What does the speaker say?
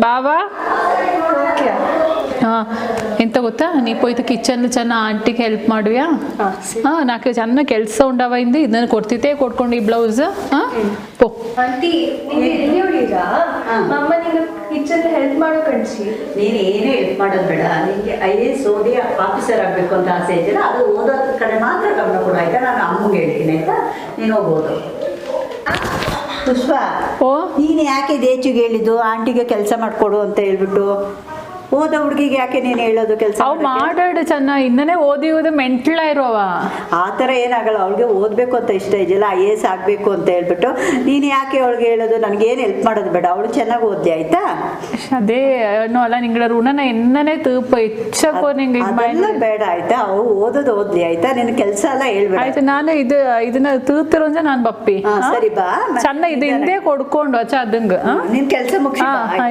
బావా ಎಂತ ಗೊತ್ತಾ ನೀ ಪೋಯ್ತು ಕಿಚನ್ ಚೆನ್ನ ಆಂಟಿಗೆ ಹೆಲ್ಪ್ ಮಾಡುವ್ಯಾ ನಾಕೆ ಚೆನ್ನ ಕೆಲಸ ಉಂಡವ ಇಂದು ಇದನ್ನ ಕೊಡ್ತಿದ್ದೆ ಕೊಟ್ಕೊಂಡು ಈ ಬ್ಲೌಸ್ ಪೋ ಆಂಟಿ ನೀವು ಎಲ್ಲಿ ಹೊಡೀರಾ ಅಮ್ಮ ನಿಂಗೆ ಕಿಚನ್ ಹೆಲ್ಪ್ ಮಾಡೋ ಕಣ್ಸಿ. ನೀನು ಏನೇ ಹೆಲ್ಪ್ ಮಾಡೋದು ಬೇಡ. ನಿನಗೆ IAS ಓದಿ ಆಫೀಸರ್ ಆಗಬೇಕು ಅಂತ ಆಸೆ ಇದೆಯಲ್ಲ, ಅದು ಓದೋದ ಕಡೆ ಮಾತ್ರ ಗಮನ ಕೊಡು ಆಯ್ತಾ. ನಾನು ಅಮ್ಮಗೆ ಹೇಳ್ತೀನಿ ಆಯ್ತಾ, ನೀನು ಹೋಗ್ಬೋದು. ಪುಷ್ಪ, ನೀನು ಯಾಕೆ ದೇಚಿಗೆ ಹೇಳಿದ್ದು ಆಂಟಿಗೆ ಕೆಲಸ ಮಾಡಿಕೊಡು ಅಂತ ಹೇಳ್ಬಿಟ್ಟು? ಓದೋ ಹುಡುಗಿಗೆ ಯಾಕೆ ನೀನು ಹೇಳೋದು ಕೆಲಸ? ಅವು ಮಾಡಾಡು ಚೆನ್ನ ಇನ್ನೇ ಓದಿ ಮೆಂಟ್ಲ ಇರೋವ. ಆ ಥರ ಏನಾಗಲ್ಲ. ಅವಳಿಗೆ ಓದಬೇಕು ಅಂತ ಇಷ್ಟ ಇದೆಯಲ್ಲ, IAS ಆಗಬೇಕು ಅಂತ ಹೇಳ್ಬಿಟ್ಟು ನೀನು ಯಾಕೆ ಅವಳಿಗೆ ಹೇಳೋದು? ನನಗೇನು ಹೆಲ್ಪ್ ಮಾಡೋದು ಬೇಡ, ಅವಳು ಚೆನ್ನಾಗಿ ಓದಿ ಆಯ್ತಾ. ಅದೇ ಅಲ್ಲ ನಿಂಗಳ ಋಣನ ಎನ್ನನೇ ತೂಪ ಹೆಚ್ಚಕೋ ನಿಂಗೆ ಅದೆಲ್ಲ ಬೇಡ ಆಯ್ತಾ. ಅವಳು ಓದೋದು ಓದ್ಲಿ ಆಯ್ತಾ. ನಿನ್ನ ಕೆಲಸ ಎಲ್ಲ ಹೇಳ್ಬೇಡ ಆಯ್ತು. ನಾನು ಇದನ್ನ ತೂತಿರೋ ನಾನು ಬಪ್ಪಿ ಸರಿ ಬಾ. ಚೆನ್ನ ಇದು ಹಿಂದೆ ಕೊಡ್ಕೊಂಡು ಅಚ್ಚ ಅದಂಗ ನಿನ್ ಕೆಲಸ ಮುಗಿಸಿ.